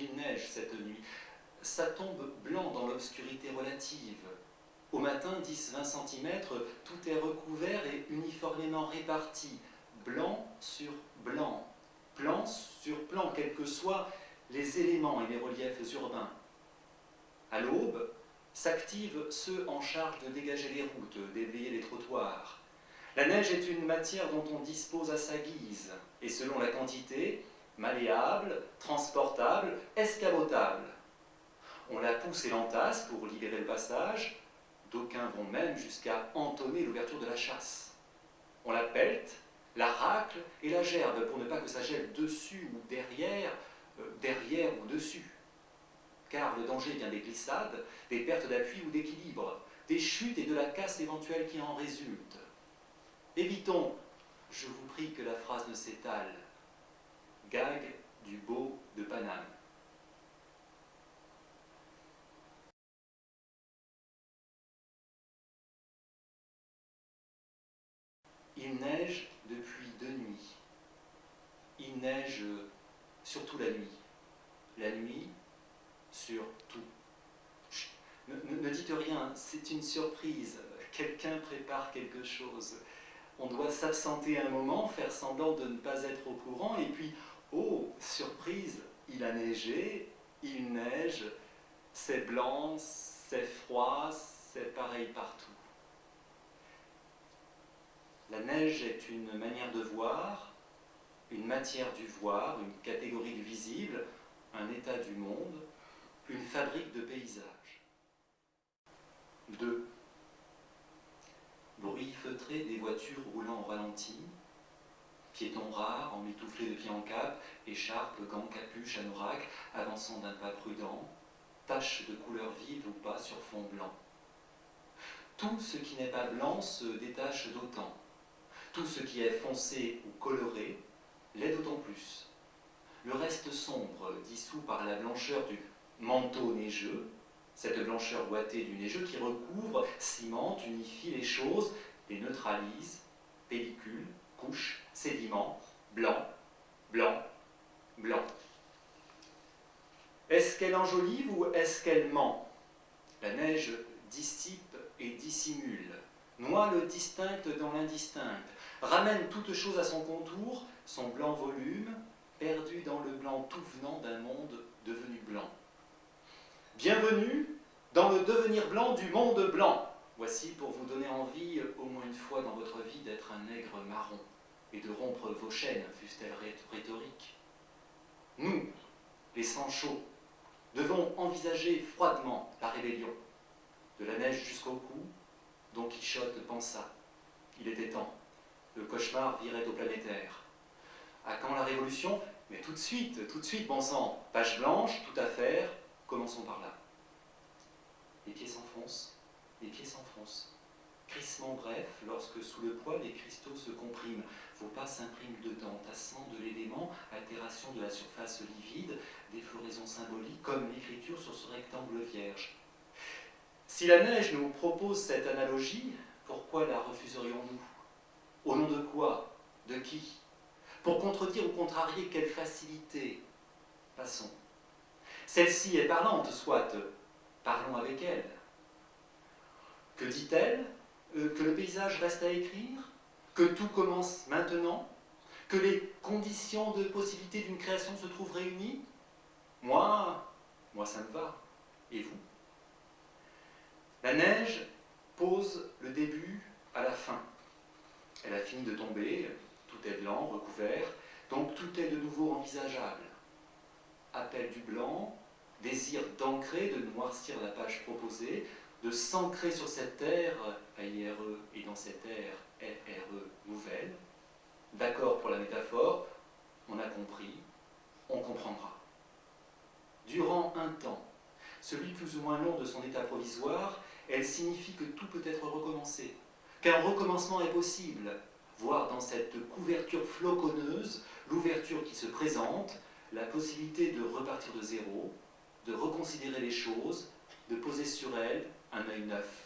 il neige cette nuit. Ça tombe blanc dans l'obscurité relative. Au matin, 10-20 cm, tout est recouvert et uniformément réparti, blanc sur blanc, plan sur plan, quels que soient les éléments et les reliefs urbains. À l'aube, s'activent ceux en charge de dégager les routes, déblayer les trottoirs. La neige est une matière dont on dispose à sa guise, et selon la quantité, malléable, transportable, escamotable. On la pousse et l'entasse pour libérer le passage, d'aucuns vont même jusqu'à entonner l'ouverture de la chasse. On la pelte, la racle et la gerbe pour ne pas que ça gèle dessus ou derrière, derrière ou dessus. Car le danger vient des glissades, des pertes d'appui ou d'équilibre, des chutes et de la casse éventuelle qui en résulte. Évitons, je vous prie, que la phrase ne s'étale. Gag du beau de Paname. Il neige depuis 2 nuits. Il neige surtout la nuit. La nuit, sur tout. Ne dites rien, c'est une surprise. Quelqu'un prépare quelque chose. On doit s'absenter un moment, faire semblant de ne pas être au courant, et puis, oh, surprise, il a neigé, il neige, c'est blanc, c'est froid, c'est pareil partout. La neige est une manière de voir, une matière du voir, une catégorie du visible, un état du monde, une fabrique de paysages. 2. Bruit feutré des voitures roulant au ralenti, piétons rares, emmitouflés de pied en cap, écharpe, gants, capuche, anorak, avançant d'un pas prudent, taches de couleur vive ou pas sur fond blanc. Tout ce qui n'est pas blanc se détache d'autant. Tout ce qui est foncé ou coloré l'est d'autant plus. Le reste sombre, dissous par la blancheur du manteau neigeux, cette blancheur ouatée du neigeux qui recouvre, cimente, unifie les choses, les neutralise, pellicule, couche, sédiment, blanc, blanc, blanc. Est-ce qu'elle enjolive ou est-ce qu'elle ment? La neige dissipe et dissimule, noie le distinct dans l'indistinct, ramène toute chose à son contour, son blanc volume, perdu dans le blanc tout venant d'un monde devenu blanc. Bienvenue dans le devenir blanc du monde blanc. Voici pour vous donner envie, au moins une fois dans votre vie, d'être un nègre marron et de rompre vos chaînes, fussent-elles rhétoriques. Nous, les sangs chauds, devons envisager froidement la rébellion. De la neige jusqu'au cou, Don Quichotte pensa. Il était temps. Le cauchemar virait au planétaire. À quand la révolution? Mais tout de suite, bon sang. Page blanche, tout à faire. Commençons par là. Les pieds s'enfoncent, les pieds s'enfoncent. Crissement bref, lorsque sous le poids les cristaux se compriment. Vos pas s'impriment dedans, tassement de l'élément, altération de la surface livide, des floraisons symboliques, comme l'écriture sur ce rectangle vierge. Si la neige nous propose cette analogie, pourquoi la refuserions-nous? Au nom de quoi? De qui? Pour contredire ou contrarier quelle facilité? Passons. Celle-ci est parlante, soit, parlons avec elle. Que dit-elle? Que le paysage reste à écrire? Que tout commence maintenant? Que les conditions de possibilité d'une création se trouvent réunies? Moi, ça me va. Et vous? La neige pose le début à la fin. Elle a fini de tomber, tout est blanc, recouvert, donc tout est de nouveau envisageable. Appel du blanc, désir d'ancrer, de noircir la page proposée, de s'ancrer sur cette terre, AIRE, et dans cette ère, RE nouvelle. D'accord pour la métaphore, on a compris, on comprendra. Durant un temps, celui plus ou moins long de son état provisoire, elle signifie que tout peut être recommencé, qu'un recommencement est possible, voir dans cette couverture floconneuse l'ouverture qui se présente, la possibilité de repartir de zéro, de reconsidérer les choses, de poser sur elles un œil neuf.